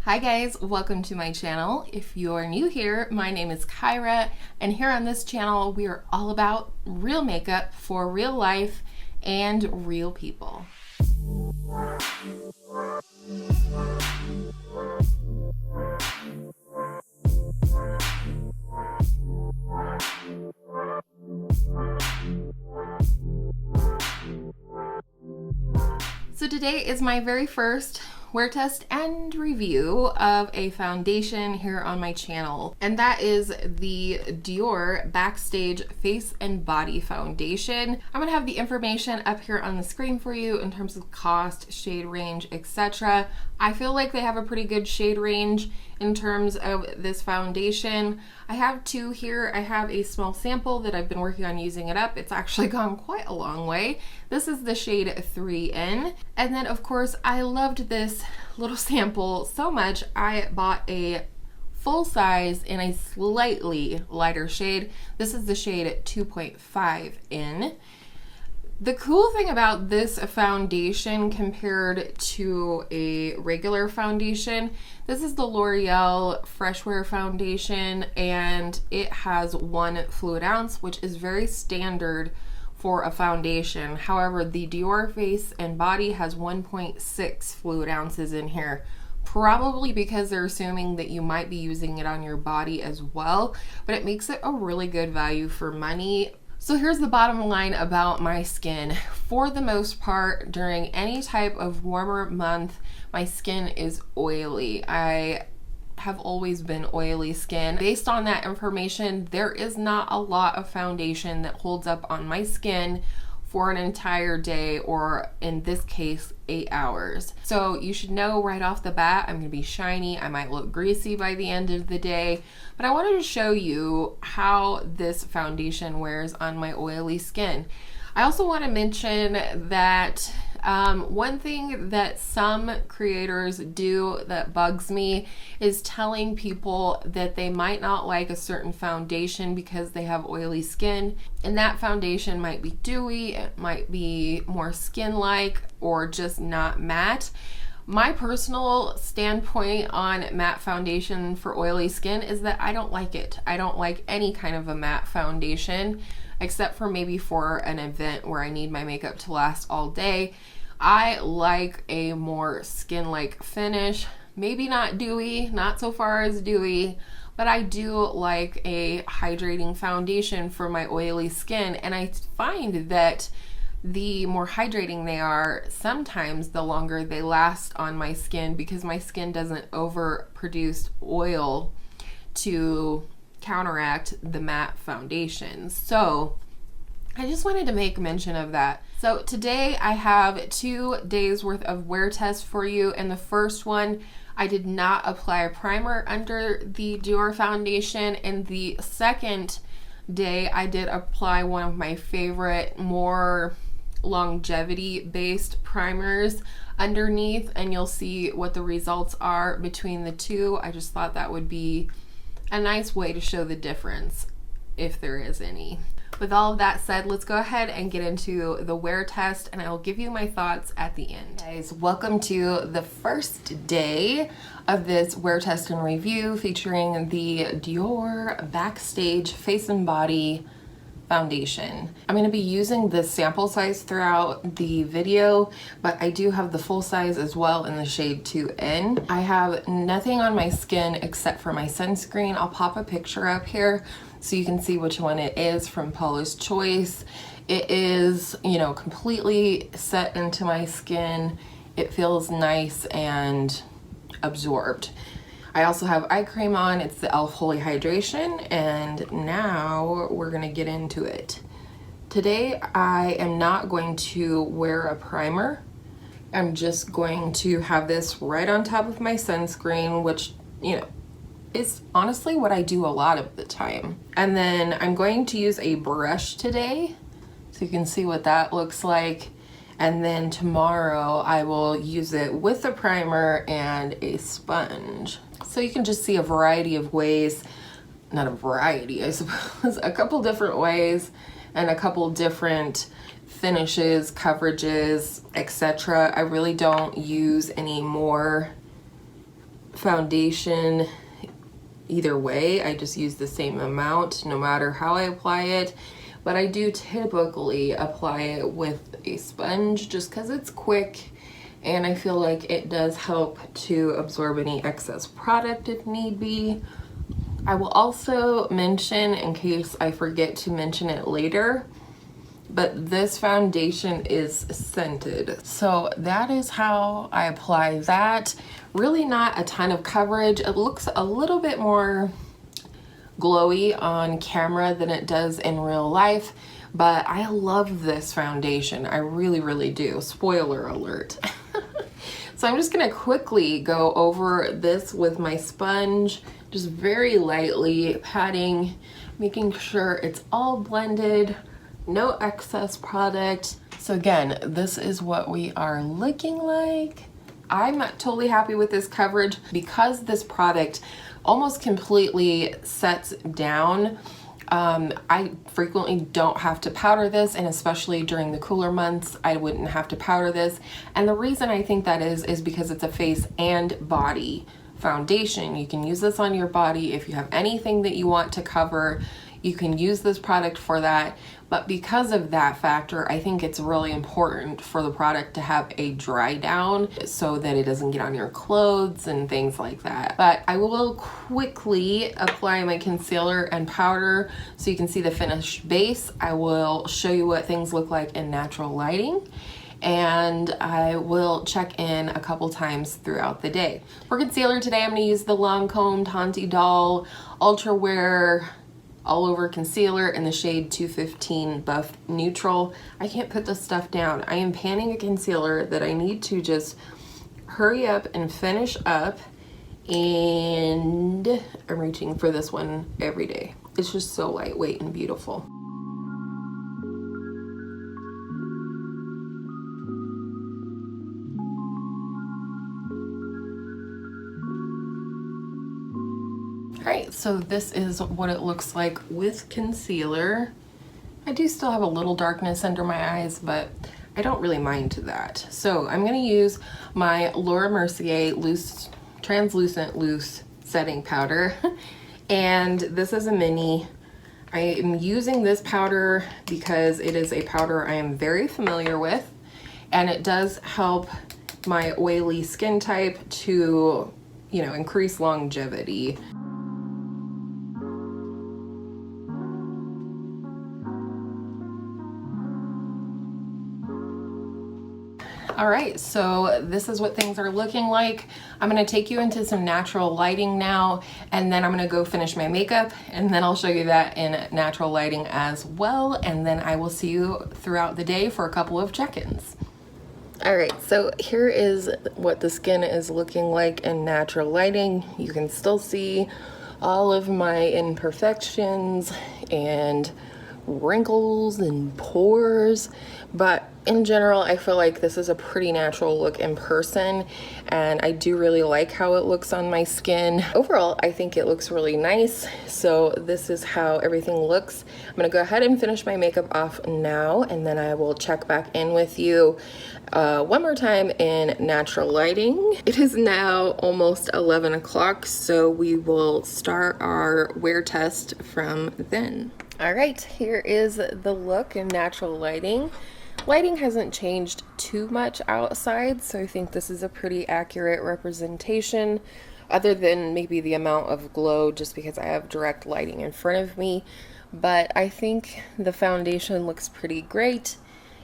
Hi guys, welcome to my channel. If you're new here, my name is Kyra, and here on this channel we are all about real makeup for real life and real people. So today is my very first wear test and review of a foundation here on my channel, and that is the DIOR Backstage Face and Body Foundation. I'm gonna have the information up here on the screen for you in terms of cost, shade range, etc. I feel like they have a pretty good shade range in terms of this foundation. I have two here. I have a small sample that I've been working on using it up. It's actually gone quite a long way. This is the shade 3N. And then of course, I loved this little sample so much, I bought a full size in a slightly lighter shade. This is the shade 2.5N. The cool thing about this foundation compared to a regular foundation, this is the L'Oreal Fresh Wear foundation, and it has 1 fluid ounce, which is very standard for a foundation. However, the DIOR Face and Body has 1.6 fluid ounces in here, probably because they're assuming that you might be using it on your body as well, but it makes it a really good value for money. So here's the bottom line about my skin. For the most part, during any type of warmer month, my skin is oily. I have always been oily skin. Based on that information, there is not a lot of foundation that holds up on my skin for an entire day, or in this case, 8 hours. So you should know right off the bat, I'm gonna be shiny, I might look greasy by the end of the day, but I wanted to show you how this foundation wears on my oily skin. I also want to mention that one thing that some creators do that bugs me is telling people that they might not like a certain foundation because they have oily skin, and that foundation might be dewy, it might be more skin-like, or just not matte. My personal standpoint on matte foundation for oily skin is that I don't like it. I don't like any kind of a matte foundation, except for maybe for an event where I need my makeup to last all day. I like a more skin-like finish, maybe not dewy, not so far as dewy, but I do like a hydrating foundation for my oily skin, and I find that the more hydrating they are, sometimes the longer they last on my skin, because my skin doesn't overproduce oil to counteract the matte foundations. So I just wanted to make mention of that. So today I have 2 days worth of wear tests for you, and the first one I did not apply a primer under the DIOR foundation, and the second day I did apply one of my favorite, more longevity based primers underneath, and you'll see what the results are between the two. I just thought that would be a nice way to show the difference, if there is any. With all of that said, let's go ahead and get into the wear test, and I will give you my thoughts at the end. Guys, welcome to the first day of this wear test and review featuring the DIOR Backstage Face and Body foundation. I'm going to be using this sample size throughout the video, but I do have the full size as well in the shade 2N. I have nothing on my skin except for my sunscreen. I'll pop a picture up here so you can see which one it is from Paula's Choice. It is, you know, completely set into my skin. It feels nice and absorbed. I also have eye cream on. It's the e.l.f. Holy Hydration, and now we're gonna get into it. Today I am not going to wear a primer. I'm just going to have this right on top of my sunscreen, which, you know, is honestly what I do a lot of the time. And then I'm going to use a brush today, so you can see what that looks like. And then tomorrow I will use it with a primer and a sponge. So you can just see a variety of ways, not a variety, I suppose, a couple different ways and a couple different finishes, coverages, etc. I really don't use any more foundation either way. I just use the same amount no matter how I apply it, but I do typically apply it with a sponge just because it's quick, and I feel like it does help to absorb any excess product if need be. I will also mention, in case I forget to mention it later, but this foundation is scented. So that is how I apply that. Really not a ton of coverage. It looks a little bit more glowy on camera than it does in real life, but I love this foundation. I really, really do. Spoiler alert. So I'm just gonna quickly go over this with my sponge, just very lightly patting, making sure it's all blended, no excess product. So again, this is what we are looking like. I'm totally happy with this coverage because this product almost completely sets down. I frequently don't have to powder this, and especially during the cooler months, I wouldn't have to powder this. And the reason I think that is because it's a face and body foundation. You can use this on your body if you have anything that you want to cover. You can use this product for that, but because of that factor, I think it's really important for the product to have a dry down so that it doesn't get on your clothes and things like that. But I will quickly apply my concealer and powder so you can see the finished base. I will show you what things look like in natural lighting, and I will check in a couple times throughout the day. For concealer today, I'm gonna use the Lancome Tanti Doll Ultra Wear All Over Concealer in the shade 215 Buff Neutral. I can't put this stuff down. I am panning a concealer that I need to just hurry up and finish up, and I'm reaching for this one every day. It's just so lightweight and beautiful. Alright, so this is what it looks like with concealer. I do still have a little darkness under my eyes, but I don't really mind that. So I'm going to use my Laura Mercier translucent loose setting powder. And this is a mini. I am using this powder because it is a powder I am very familiar with, and it does help my oily skin type to, increase longevity. All right, so this is what things are looking like. I'm gonna take you into some natural lighting now, and then I'm gonna go finish my makeup, and then I'll show you that in natural lighting as well, and then I will see you throughout the day for a couple of check-ins. All right, so here is what the skin is looking like in natural lighting. You can still see all of my imperfections and wrinkles and pores, but in general, I feel like this is a pretty natural look in person, and I do really like how it looks on my skin. Overall, I think it looks really nice, so this is how everything looks. I'm gonna go ahead and finish my makeup off now, and then I will check back in with you one more time in natural lighting. It is now almost 11 o'clock, so we will start our wear test from then. All right, here is the look in natural lighting. Lighting hasn't changed too much outside, so I think this is a pretty accurate representation, other than maybe the amount of glow just because I have direct lighting in front of me. But I think the foundation looks pretty great,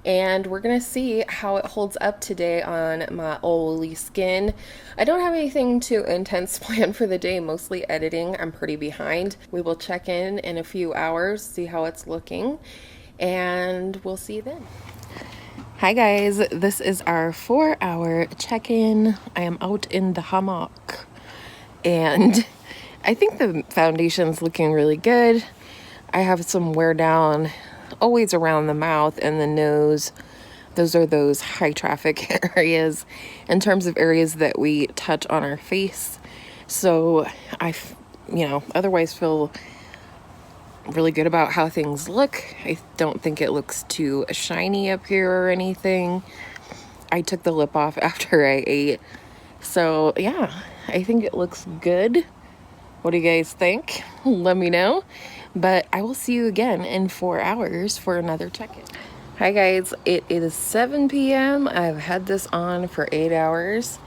and we're gonna see how it holds up today on my oily skin. I don't have anything too intense planned for the day, mostly editing. I'm pretty behind. We will check in a few hours, see how it's looking, and we'll see you then. Hi guys, this is our 4-hour check-in. I am out in the hammock, and I think the foundation's looking really good. I have some wear down always around the mouth and the nose. Those are those high traffic areas in terms of areas that we touch on our face. So I, otherwise feel really good about how things look. I don't think it looks too shiny up here or anything. I took the lip off after I ate. So yeah, I think it looks good. What do you guys think? Let me know. But I will see you again in 4 hours for another check-in. Hi guys, it is 7 p.m. I've had this on for 8 hours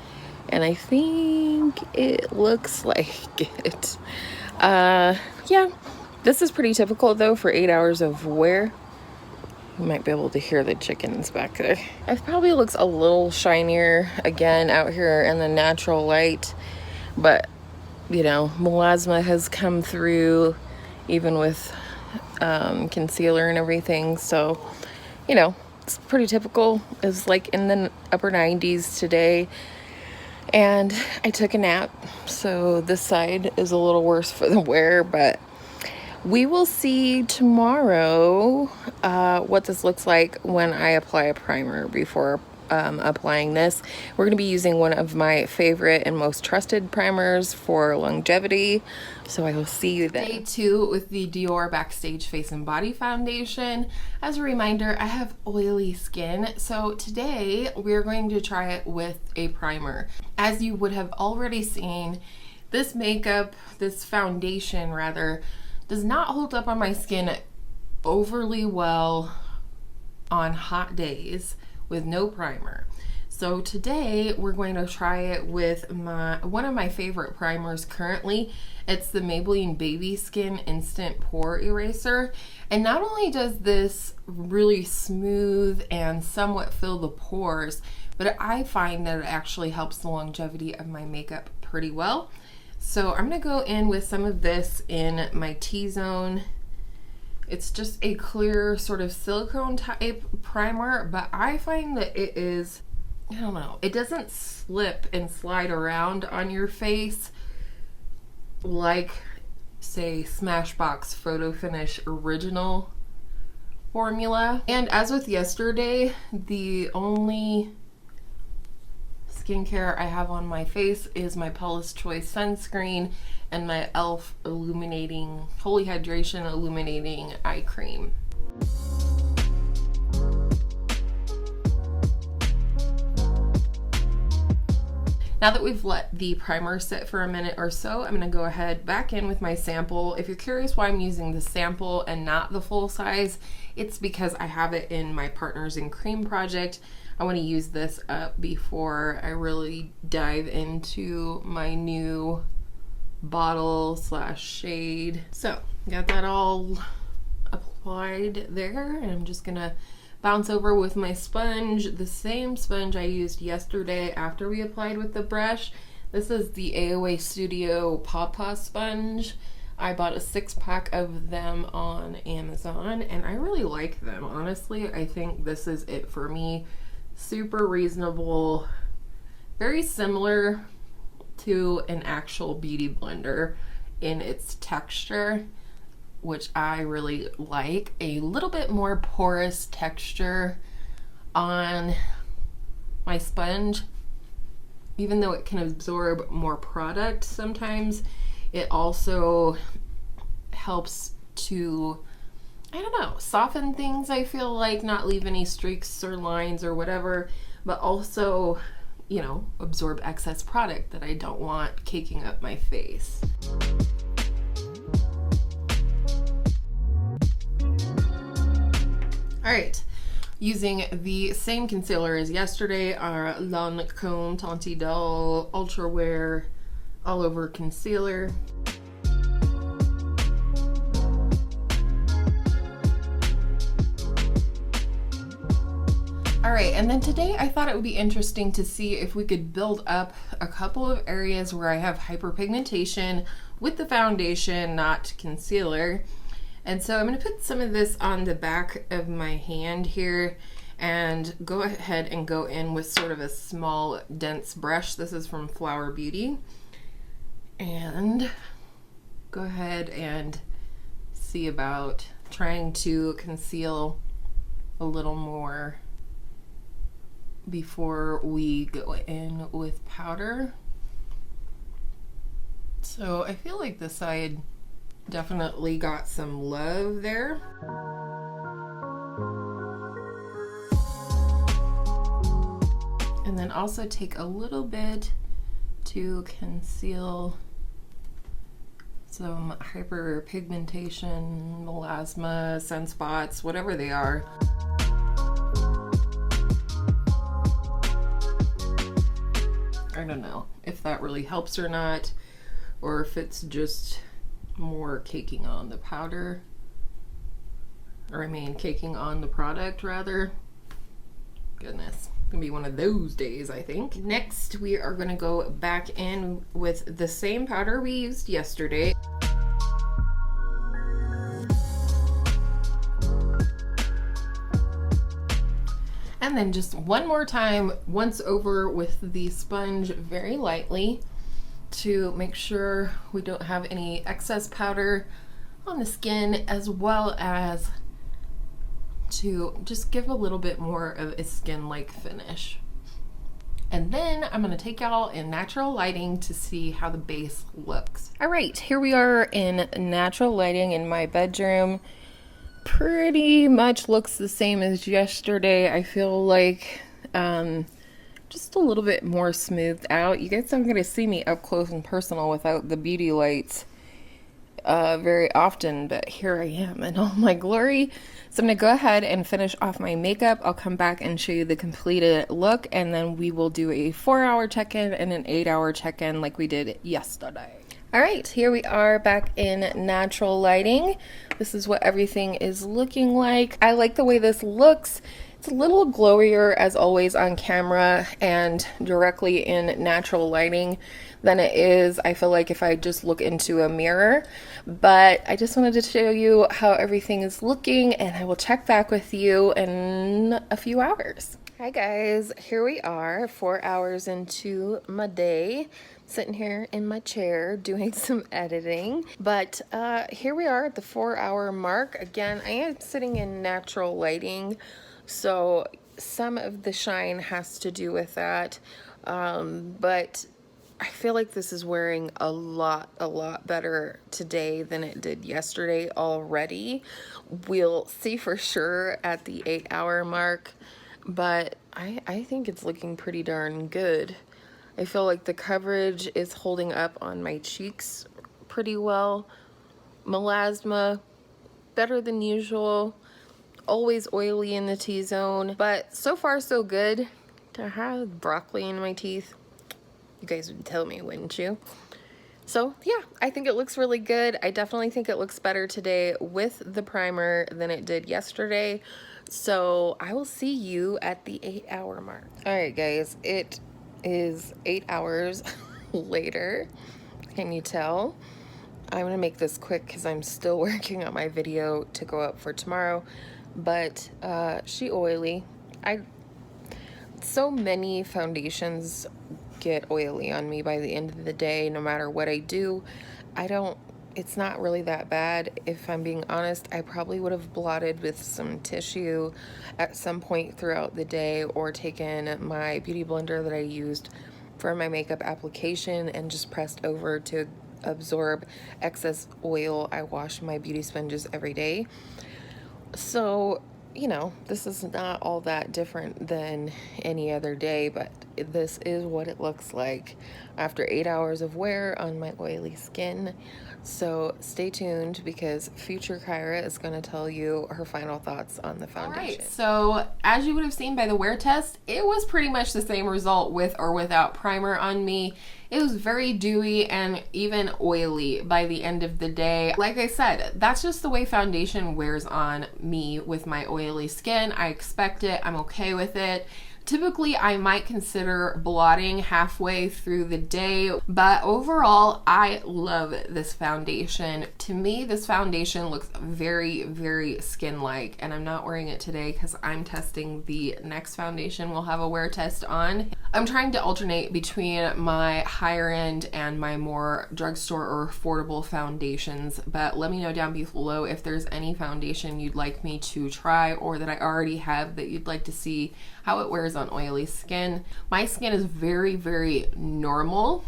and I think it looks like it. Yeah, this is pretty typical though for 8 hours of wear. You might be able to hear the chickens back there. It probably looks a little shinier again out here in the natural light, but you know, melasma has come through even with concealer and everything, so you know, it's pretty typical. It's like in the upper 90s today, and I took a nap, so this side is a little worse for the wear, but we will see tomorrow what this looks like when I apply a primer before applying this. We're going to be using one of my favorite and most trusted primers for longevity, so I will see you then. Day 2 with the DIOR Backstage Face and Body Foundation. As a reminder, I have oily skin, so today we're going to try it with a primer. As you would have already seen, this foundation rather, does not hold up on my skin overly well on hot days with no primer. So today we're going to try it with one of my favorite primers currently. It's the Maybelline Baby Skin Instant Pore Eraser. And not only does this really smooth and somewhat fill the pores, but I find that it actually helps the longevity of my makeup pretty well. So I'm gonna go in with some of this in my T-zone. It's just a clear sort of silicone type primer, but I find that it is, I don't know, it doesn't slip and slide around on your face like, say, Smashbox Photo Finish Original formula. And as with yesterday, the only skincare I have on my face is my Paula's Choice sunscreen and my e.l.f. illuminating Holy Hydration illuminating eye cream. Now that we've let the primer sit for a minute or so, I'm going to go ahead back in with my sample. If you're curious why I'm using the sample and not the full size, it's because I have it in my Partners in Cream project. I want to use this up before I really dive into my new bottle slash shade. So got that all applied there, and I'm just gonna bounce over with my sponge, the same sponge I used yesterday after we applied with the brush. This is the AOA Studio Pawpaw sponge. I bought a 6-pack of them on Amazon and I really like them, honestly. I think this is it for me. Super reasonable, very similar to an actual beauty blender in its texture, which I really like. A little bit more porous texture on my sponge. Even though it can absorb more product sometimes, it also helps to, I don't know, soften things, I feel like, not leave any streaks or lines or whatever, but also, you know, absorb excess product that I don't want caking up my face. All right, using the same concealer as yesterday, our Lancome Tanti Doll Ultra Wear All Over Concealer. All right, and then today I thought it would be interesting to see if we could build up a couple of areas where I have hyperpigmentation with the foundation, not concealer. And so I'm going to put some of this on the back of my hand here and go ahead and go in with sort of a small dense brush. This is from Flower Beauty. And go ahead and see about trying to conceal a little more before we go in with powder. So I feel like this side definitely got some love there. And then also take a little bit to conceal some hyperpigmentation, melasma, sunspots, whatever they are. I don't know if that really helps or not, or if it's just more caking on the powder, or I mean caking on the product rather. Goodness, gonna be one of those days, I think. Next, we are gonna go back in with the same powder we used yesterday. And then just one more time, once over with the sponge very lightly to make sure we don't have any excess powder on the skin, as well as to just give a little bit more of a skin-like finish. And then I'm gonna take y'all in natural lighting to see how the base looks. All right, here we are in natural lighting in my bedroom. Pretty much looks the same as yesterday. I feel like just a little bit more smoothed out. You guys aren't gonna see me up close and personal without the beauty lights very often, but here I am in all my glory. So I'm gonna go ahead and finish off my makeup. I'll come back and show you the completed look, and then we will do a 4-hour check-in and an 8-hour check-in like we did yesterday. All right, here we are back in natural lighting. This is what everything is looking like. I like the way this looks. It's a little glowier as always on camera and directly in natural lighting than it is, I feel like, if I just look into a mirror. But I just wanted to show you how everything is looking, and I will check back with you in a few hours. Hi guys, here we are 4 hours into my day, sitting here in my chair doing some editing. But here we are at the 4-hour mark. Again, I am sitting in natural lighting, so some of the shine has to do with that, but I feel like this is wearing a lot better today than it did yesterday already. We'll see for sure at the 8-hour mark, but I think it's looking pretty darn good. I feel like the coverage is holding up on my cheeks pretty well. Melasma, better than usual. Always oily in the T-zone, but so far so good. To have broccoli in my teeth, you guys would tell me, wouldn't you? So yeah, I think it looks really good. I definitely think it looks better today with the primer than it did yesterday. So I will see you at the 8-hour mark. All right guys, it is 8 hours later. Can you tell? I'm gonna make this quick because I'm still working on my video to go up for tomorrow. But she oily. So many foundations get oily on me by the end of the day, no matter what I do. It's not really that bad. If I'm being honest, I probably would have blotted with some tissue at some point throughout the day, or taken my beauty blender that I used for my makeup application and just pressed over to absorb excess oil. I wash my beauty sponges every day. So, you know, this is not all that different than any other day, but this is what it looks like after 8 hours of wear on my oily skin. So stay tuned, because future Kyra is going to tell you her final thoughts on the foundation. All right, so as you would have seen by the wear test, it was pretty much the same result with or without primer on me. It was very dewy and even oily by the end of the day. Like I said, that's just the way foundation wears on me with my oily skin. I expect it. I'm okay with it. Typically, I might consider blotting halfway through the day, but overall, I love this foundation. To me, this foundation looks very, very skin-like, and I'm not wearing it today because I'm testing the next foundation we'll have a wear test on. I'm trying to alternate between my higher end and my more drugstore or affordable foundations, but let me know down below if there's any foundation you'd like me to try, or that I already have that you'd like to see how it wears on oily skin. My skin is very, very normal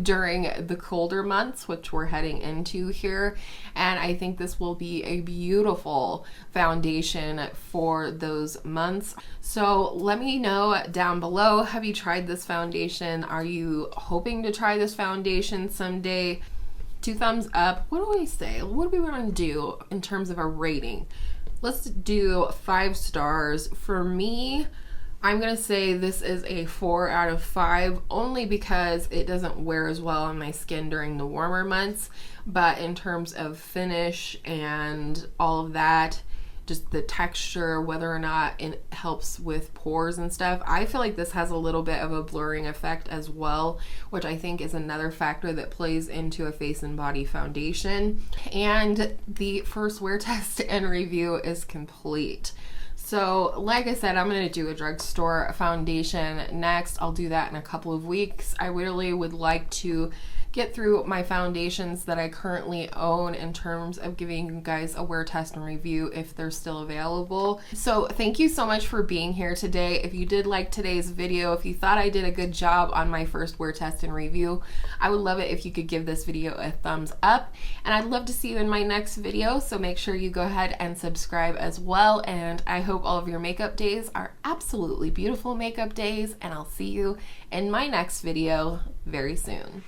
during the colder months, which we're heading into here. And I think this will be a beautiful foundation for those months. So let me know down below, have you tried this foundation? Are you hoping to try this foundation someday? 2 thumbs up. What do I say? What do we want to do in terms of a rating? Let's do 5 stars. For me, I'm gonna say this is a 4 out of 5, only because it doesn't wear as well on my skin during the warmer months. But in terms of finish and all of that, just the texture, whether or not it helps with pores and stuff, I feel like this has a little bit of a blurring effect as well, which I think is another factor that plays into a face and body foundation. And the first wear test and review is complete. So like I said, I'm going to do a drugstore foundation next. I'll do that in a couple of weeks. I really would like to get through my foundations that I currently own in terms of giving you guys a wear test and review if they're still available. So thank you so much for being here today. If you did like today's video, if you thought I did a good job on my first wear test and review, I would love it if you could give this video a thumbs up, and I'd love to see you in my next video. So make sure you go ahead and subscribe as well, and I hope all of your makeup days are absolutely beautiful makeup days, and I'll see you in my next video very soon.